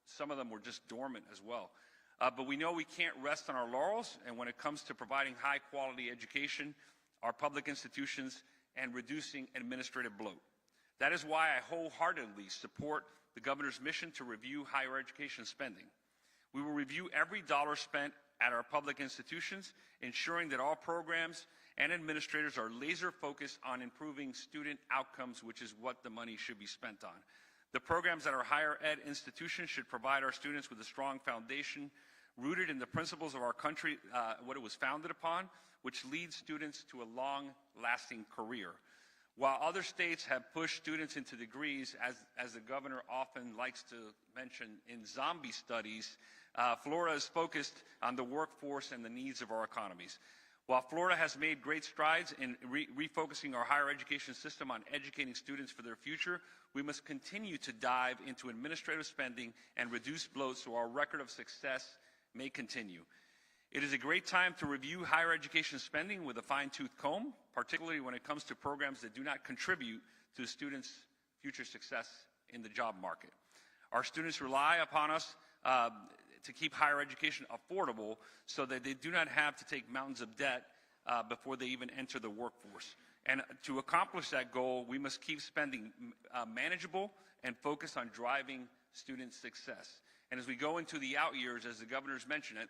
Some of them were just dormant as well. But we know we can't rest on our laurels, and when it comes to providing high-quality education, our public institutions, and reducing administrative bloat. That is why I wholeheartedly support the Governor's mission to review higher education spending. We will review every dollar spent at our public institutions, ensuring that all programs and administrators are laser-focused on improving student outcomes, which is what the money should be spent on. The programs at our higher ed institutions should provide our students with a strong foundation rooted in the principles of our country, what it was founded upon, which leads students to a long-lasting career. While other states have pushed students into degrees, as the Governor often likes to mention in zombie studies, Florida is focused on the workforce and the needs of our economies. While Florida has made great strides in refocusing our higher education system on educating students for their future, we must continue to dive into administrative spending and reduce bloat so our record of success may continue. It is a great time to review higher education spending with a fine-tooth comb, particularly when it comes to programs that do not contribute to students' future success in the job market. Our students rely upon us to keep higher education affordable so that they do not have to take mountains of debt before they even enter the workforce. And to accomplish that goal, we must keep spending manageable and focus on driving student success. And as we go into the out years, as the Governor's mentioned it,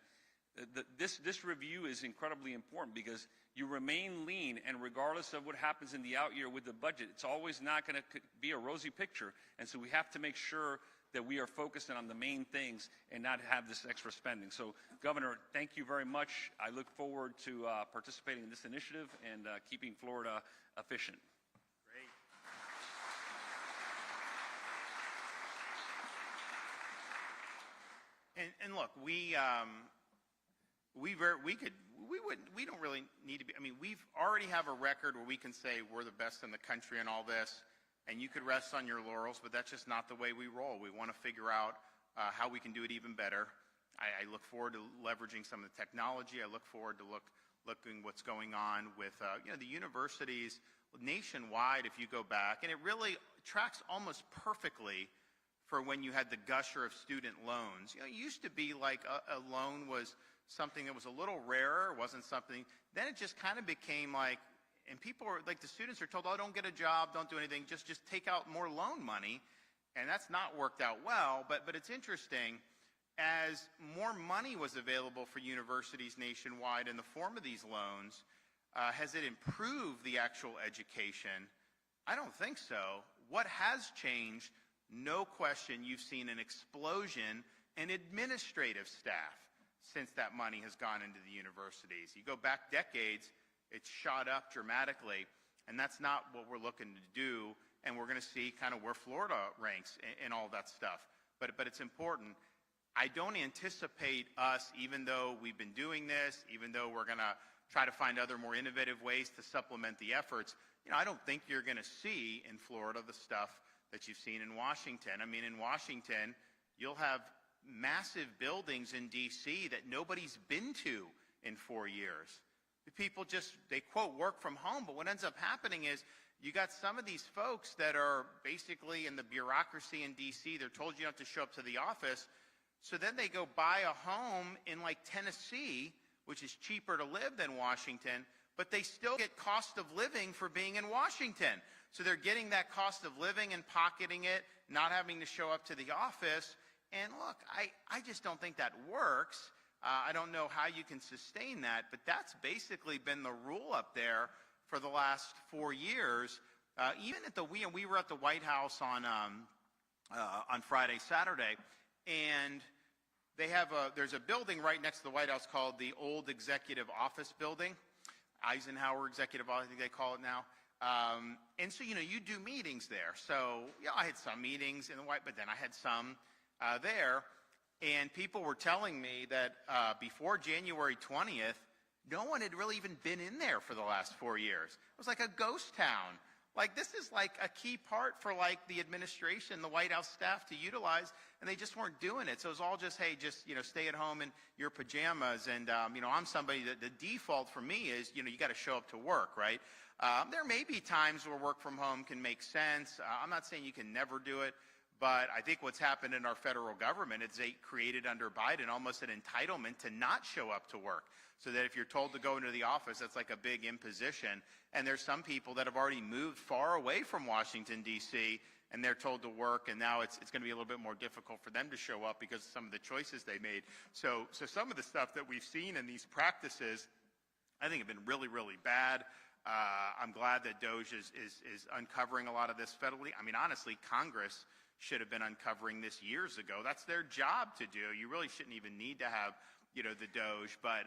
this review is incredibly important because you remain lean, and regardless of what happens in the out year with the budget, it's always not going to be a rosy picture. And so we have to make sure that we are focusing on the main things and not have this extra spending. So, Governor, thank you very much. I look forward to participating in this initiative and keeping Florida efficient. Great. And look, we don't really need to be. I mean, we've already have a record where we can say we're the best in the country and all this, and you could rest on your laurels, but that's just not the way we roll. We want to figure out how we can do it even better. I look forward to leveraging some of the technology. I look forward to looking what's going on with the universities nationwide. If you go back, and it really tracks almost perfectly for when you had the gusher of student loans. It used to be like a loan was something that was a little rarer, wasn't something. Then it just kind of became like, and people are like, the students are told, oh, don't get a job, don't do anything, just take out more loan money, and that's not worked out well. But it's interesting, as more money was available for universities nationwide in the form of these loans, has it improved the actual education? I don't think so. What has changed? No question, you've seen an explosion in administrative staff since that money has gone into the universities. You go back decades, it's shot up dramatically, and that's not what we're looking to do, and we're going to see kind of where Florida ranks in all that stuff. But it's important. I don't anticipate us, even though we've been doing this, even though we're going to try to find other more innovative ways to supplement the efforts, I don't think you're going to see in Florida the stuff that you've seen in Washington. I mean, in Washington, you'll have massive buildings in D.C. that nobody's been to in 4 years. The people they quote, work from home, but what ends up happening is you got some of these folks that are basically in the bureaucracy in D.C. They're told you don't have to show up to the office, so then they go buy a home in like Tennessee, which is cheaper to live than Washington, but they still get cost of living for being in Washington. So they're getting that cost of living and pocketing it, not having to show up to the office. And look, I just don't think that works. I don't know how you can sustain that, but that's basically been the rule up there for the last 4 years. Even at we were at the White House on Friday, Saturday, and they have there's a building right next to the White House called the Old Executive Office Building, Eisenhower Executive Office, I think they call it now. And so, you do meetings there. So, I had some meetings in the White, but then I had some there. And people were telling me that before January 20th, no one had really even been in there for the last 4 years. It was like a ghost town. Like, this is like a key part for like the administration, the White House staff to utilize, and they just weren't doing it. So it was all just, hey, just, stay at home in your pajamas. And, I'm somebody that the default for me is, you got to show up to work, right? There may be times where work from home can make sense. I'm not saying you can never do it, but I think what's happened in our federal government is they created under Biden almost an entitlement to not show up to work. So that if you're told to go into the office, that's like a big imposition. And there's some people that have already moved far away from Washington, D.C., and they're told to work, and now it's going to be a little bit more difficult for them to show up because of some of the choices they made. So some of the stuff that we've seen in these practices, I think have been really, really bad. I'm glad that Doge is uncovering a lot of this federally. I mean, honestly, Congress should have been uncovering this years ago. That's their job to do. You really shouldn't even need to have, the Doge, but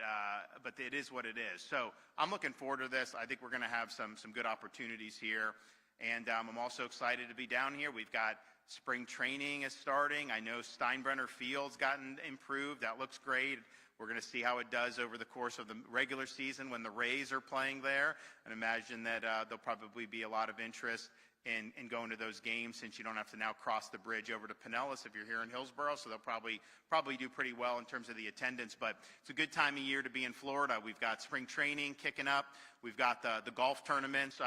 it is what it is. So I'm looking forward to this. I think we're going to have some good opportunities here. And I'm also excited to be down here. We've got spring training is starting. I know Steinbrenner Field's gotten improved. That looks great. We're going to see how it does over the course of the regular season when the Rays are playing there. And imagine that there'll probably be a lot of interest in going to those games, since you don't have to now cross the bridge over to Pinellas if you're here in Hillsborough. So they'll probably do pretty well in terms of the attendance. But it's a good time of year to be in Florida. We've got spring training kicking up. We've got the golf tournaments.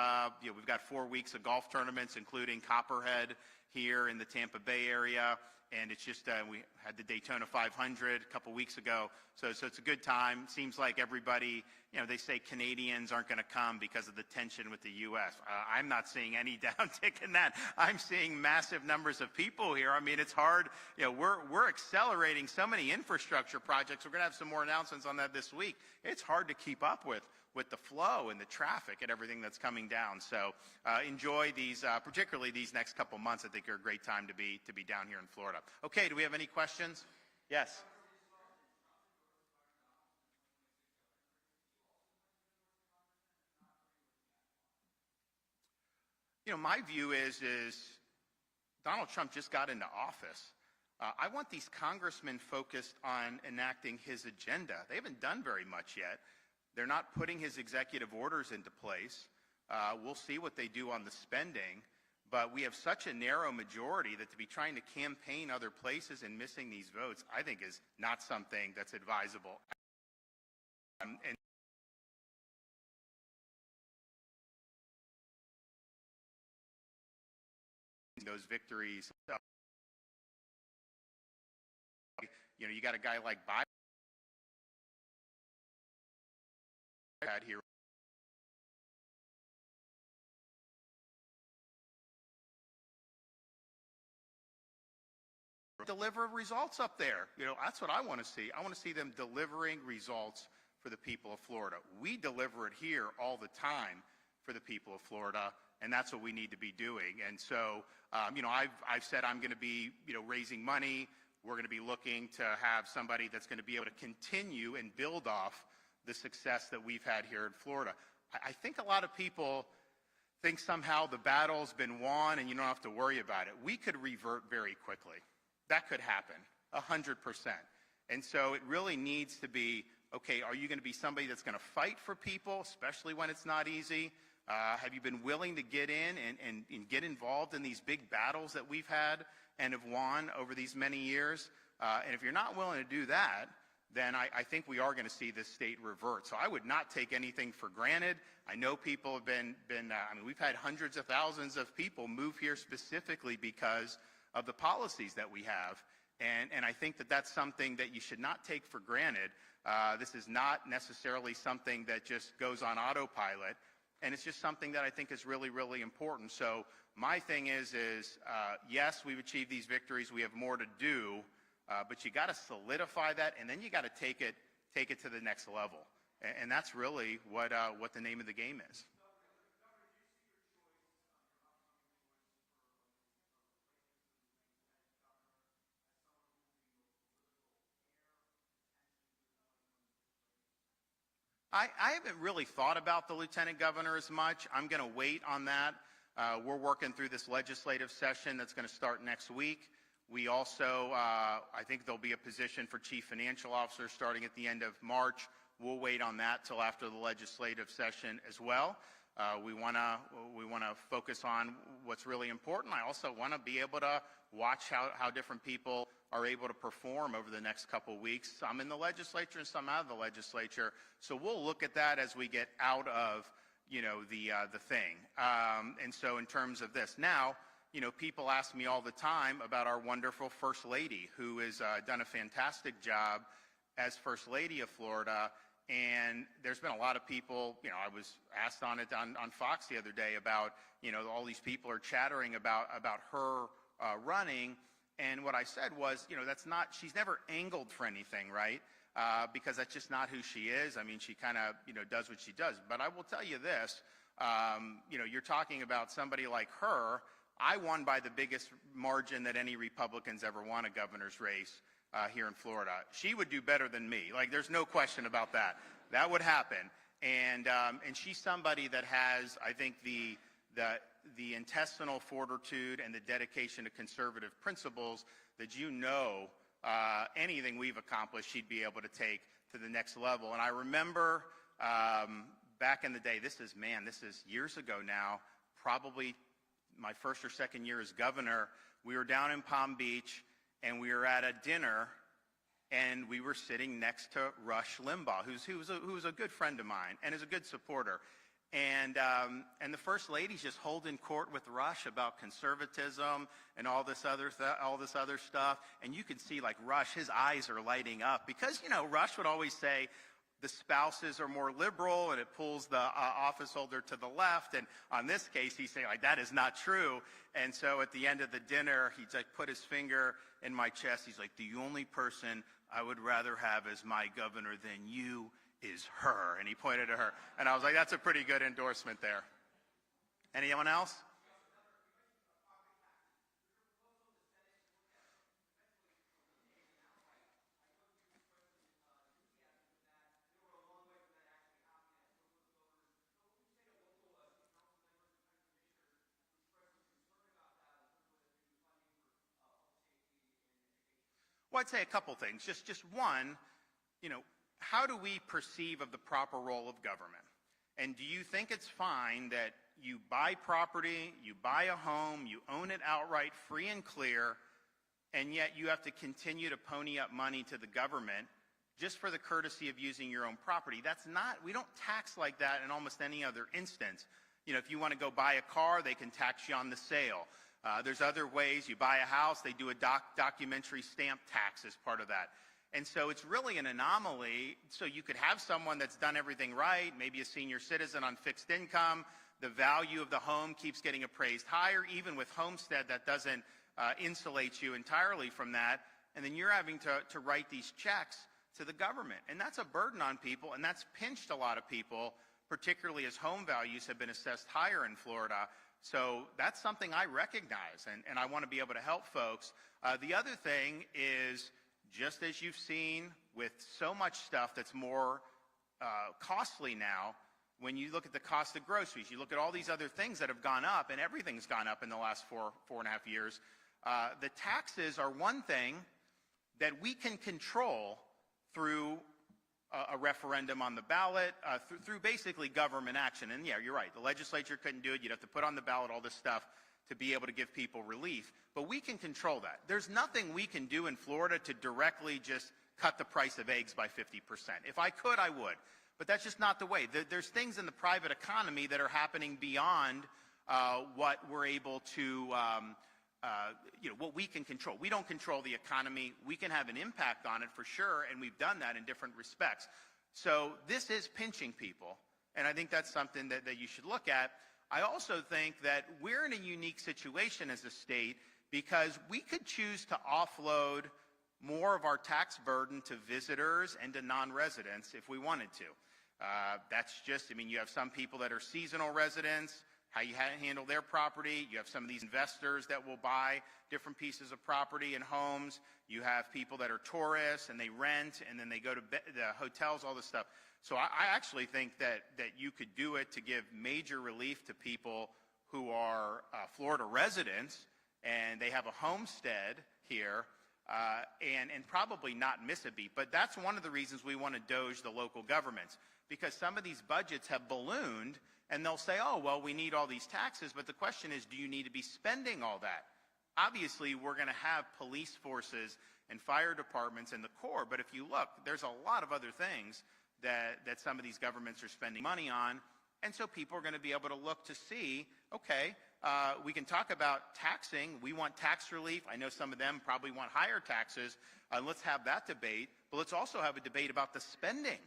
We've got 4 weeks of golf tournaments, including Copperhead here in the Tampa Bay area. And it's just, we had the Daytona 500 a couple weeks ago. So it's a good time. Seems like everybody, they say Canadians aren't going to come because of the tension with the U.S. I'm not seeing any downtick in that. I'm seeing massive numbers of people here. I mean, it's hard. We're accelerating so many infrastructure projects. We're going to have some more announcements on that this week. It's hard to keep up with with the flow and the traffic and everything that's coming down. So enjoy these, particularly these next couple months. I think are a great time to be down here in Florida. Okay, do we have any questions? Yes. You know, my view is Donald Trump just got into office. I want these congressmen focused on enacting his agenda. They haven't done very much yet. They're not putting his executive orders into place. We'll see what they do on the spending. But we have such a narrow majority that to be trying to campaign other places and missing these votes, I think is not something that's advisable. And those victories, you know, you got a guy like Biden here. Deliver results up there. You know, that's what I want to see. I want to see them delivering results for the people of Florida. We deliver it here all the time for the people of Florida, and that's what we need to be doing. And so, you know, I've said I'm going to be, you know, raising money. We're going to be looking to have somebody that's going to be able to continue and build off the success that we've had here in Florida. I think a lot of people think somehow the battle's been won and you don't have to worry about it. We could revert very quickly. That could happen, 100%. And so it really needs to be, okay, are you going to be somebody that's going to fight for people, especially when it's not easy? Have you been willing to get in and get involved in these big battles that we've had and have won over these many years? And if you're not willing to do that, then I think we are going to see this state revert. So I would not take anything for granted. I know people have I mean, we've had hundreds of thousands of people move here specifically because of the policies that we have. And I think that that's something that you should not take for granted. This is not necessarily something that just goes on autopilot. And it's just something that I think is really, really important. So my thing is yes, we've achieved these victories. We have more to do. But you got to solidify that, and then you got to take it to the next level. And that's really what the name of the game is. I haven't really thought about the lieutenant governor as much. I'm going to wait on that. We're working through this legislative session that's going to start next week. We also, I think there'll be a position for chief financial officer starting at the end of March. We'll wait on that till after the legislative session as well. We want to focus on what's really important. I also want to be able to watch how different people are able to perform over the next couple weeks. Some in the legislature and some out of the legislature. So we'll look at that as we get out of, you know, the thing. And so in terms of this now, you know, people ask me all the time about our wonderful First Lady, who has done a fantastic job as First Lady of Florida. And there's been a lot of people, you know, I was asked on it on Fox the other day about, you know, all these people are chattering about her running. And what I said was, you know, she's never angled for anything, right? Because that's just not who she is. I mean, she kind of, you know, does what she does. But I will tell you this, you know, you're talking about somebody like her. I won by the biggest margin that any Republicans ever won a governor's race here in Florida. She would do better than me. Like, there's no question about that. That would happen. And she's somebody that has, I think, the intestinal fortitude and the dedication to conservative principles that, you know, anything we've accomplished, she'd be able to take to the next level. And I remember back in the day, this is years ago now, probably my first or second year as governor, we were down in Palm Beach and we were at a dinner and we were sitting next to Rush Limbaugh, who's a good friend of mine and is a good supporter. And the First Lady's just holding court with Rush about conservatism and all this other stuff. And you can see, like, Rush, his eyes are lighting up because, you know, Rush would always say the spouses are more liberal and it pulls the office holder to the left. And on this case, he's saying, like, that is not true. And so at the end of the dinner, he's like, put his finger in my chest. He's like, the only person I would rather have as my governor than you is her. And he pointed to her. And I was like, that's a pretty good endorsement there. Anyone else? Well, I'd say a couple things. Just one, how do we perceive of the proper role of government? And do you think it's fine that you buy property, you buy a home, you own it outright, free and clear, and yet you have to continue to pony up money to the government just for the courtesy of using your own property? That's not, we don't tax like that in almost any other instance. If you want to go buy a car, they can tax you on the sale. There's other ways. You buy a house, they do a documentary stamp tax as part of that. And so it's really an anomaly. So you could have someone that's done everything right, maybe a senior citizen on fixed income. The value of the home keeps getting appraised higher. Even with homestead, that doesn't insulate you entirely from that. And then you're having to write these checks to the government. And that's a burden on people, and that's pinched a lot of people, particularly as home values have been assessed higher in Florida. So that's something I recognize, and I want to be able to help folks. The other thing is, just as you've seen with so much stuff that's more costly now, when you look at the cost of groceries, you look at all these other things that have gone up, and everything's gone up in the last four and a half years. The taxes are one thing that we can control through a referendum on the ballot, through basically government action. And yeah, you're right, the legislature couldn't do it. You'd have to put on the ballot all this stuff to be able to give people relief. But we can control that. There's nothing we can do in Florida to directly just cut the price of eggs by 50%. If I could, I would. But that's just not the way. There's things in the private economy that are happening beyond what we're able to, what we can control. We don't control the economy. We can have an impact on it for sure, and we've done that in different respects. So this is pinching people, and I think that's something that you should look at. I also think that we're in a unique situation as a state because we could choose to offload more of our tax burden to visitors and to non-residents if we wanted to. That's just, you have some people that are seasonal residents, how you handle their property. You have some of these investors that will buy different pieces of property and homes. You have people that are tourists and they rent and then they go to the hotels, all this stuff. So I actually think that you could do it to give major relief to people who are Florida residents and they have a homestead here and probably not miss a beat. But that's one of the reasons we want to Doge the local governments, because some of these budgets have ballooned. And they'll say, oh, well, we need all these taxes, but the question is, do you need to be spending all that? Obviously, we're going to have police forces and fire departments in the Corps, but if you look, there's a lot of other things that some of these governments are spending money on, and so people are going to be able to look to see, okay, we can talk about taxing. We want tax relief. I know some of them probably want higher taxes. Let's have that debate, but let's also have a debate about the spending.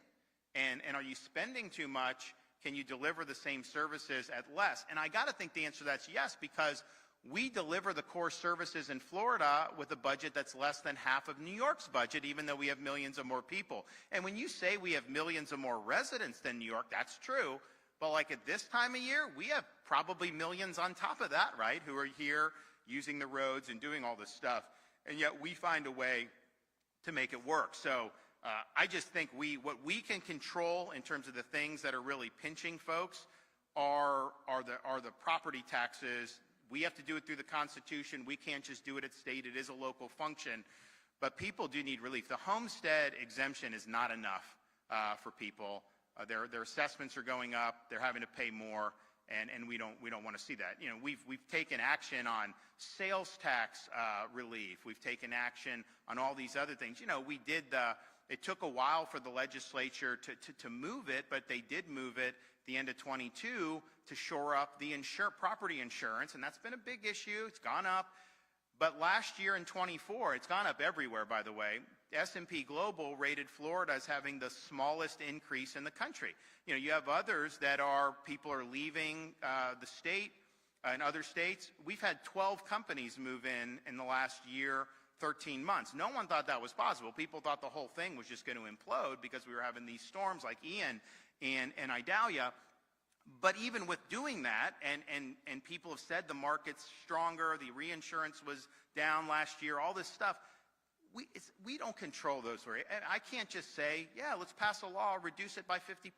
And are you spending too much? Can you deliver the same services at less? And I got to think the answer to that's yes, because we deliver the core services in Florida with a budget that's less than half of New York's budget, even though we have millions of more people. And when you say we have millions of more residents than New York, that's true. But like at this time of year, we have probably millions on top of that, right, who are here using the roads and doing all this stuff. And yet we find a way to make it work. So I just think what we can control in terms of the things that are really pinching folks are the property taxes. We have to do it through the Constitution. We can't just do it at state. It is a local function. But people do need relief. The homestead exemption is not enough for people. Their assessments are going up. They're having to pay more, and we don't want to see that. We've taken action on sales tax relief. We've taken action on all these other things. We did it took a while for the legislature to move it, but they did move it at the end of 22 to shore up the property insurance, and that's been a big issue. It's gone up. But last year in 24, it's gone up everywhere, by the way. S&P Global rated Florida as having the smallest increase in the country. You have others that people are leaving the state in other states. We've had 12 companies move in the last year 13 months. No one thought that was possible. People thought the whole thing was just going to implode because we were having these storms like Ian and Idalia. But even with doing that, and people have said the market's stronger, the reinsurance was down last year, all this stuff, we don't control those. I can't just say, yeah, let's pass a law, reduce it by 50%.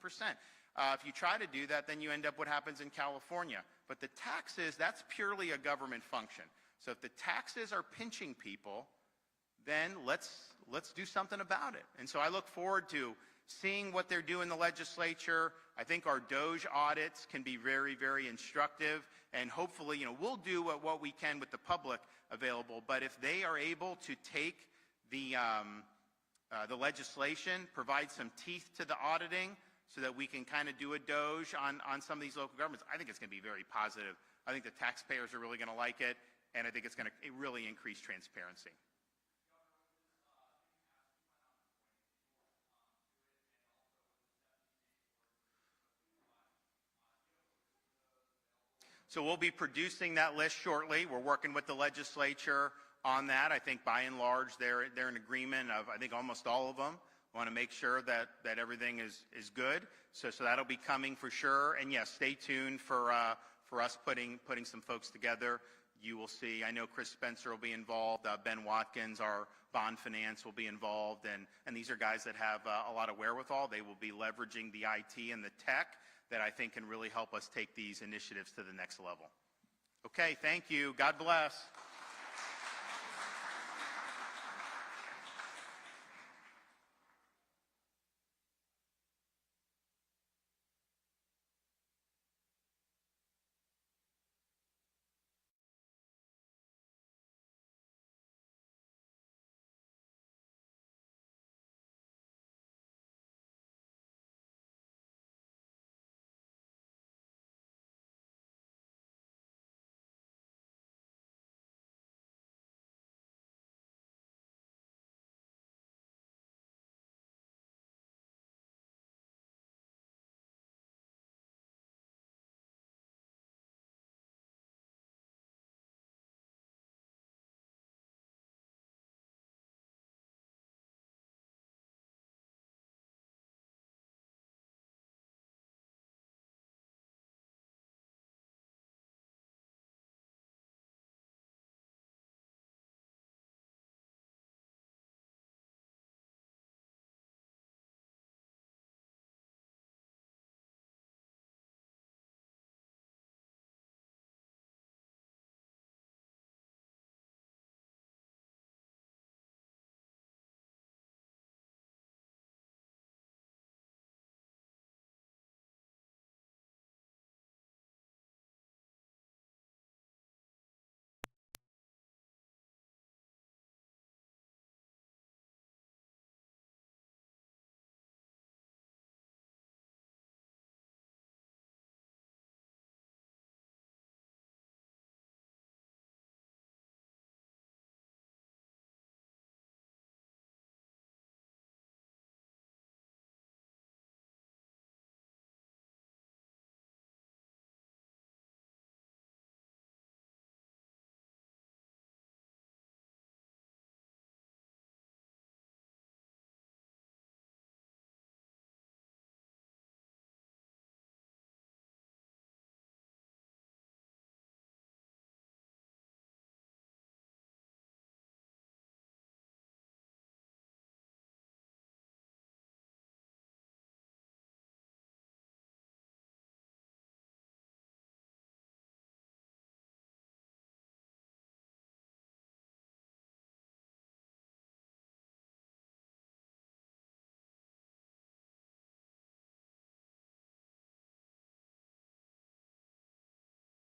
If you try to do that, then you end up what happens in California. But the taxes, that's purely a government function. So if the taxes are pinching people, then let's do something about it. And so I look forward to seeing what they're doing in the legislature. I think our Doge audits can be very, very instructive, and hopefully, we'll do what we can with the public available. But if they are able to take the legislation, provide some teeth to the auditing, so that we can kind of do a Doge on some of these local governments, I think it's going to be very positive. I think the taxpayers are really going to like it, and I think it's going to really increase transparency. So we'll be producing that list shortly. We're working with the legislature on that. I think by and large they're in agreement of, I think, almost all of them. Want to make sure that everything is good. So that'll be coming for sure. And yes, stay tuned for us putting some folks together. You will see, I know Chris Spencer will be involved. Ben Watkins, our bond finance, will be involved. And these are guys that have a lot of wherewithal. They will be leveraging the IT and the tech that I think can really help us take these initiatives to the next level. Okay, thank you. God bless.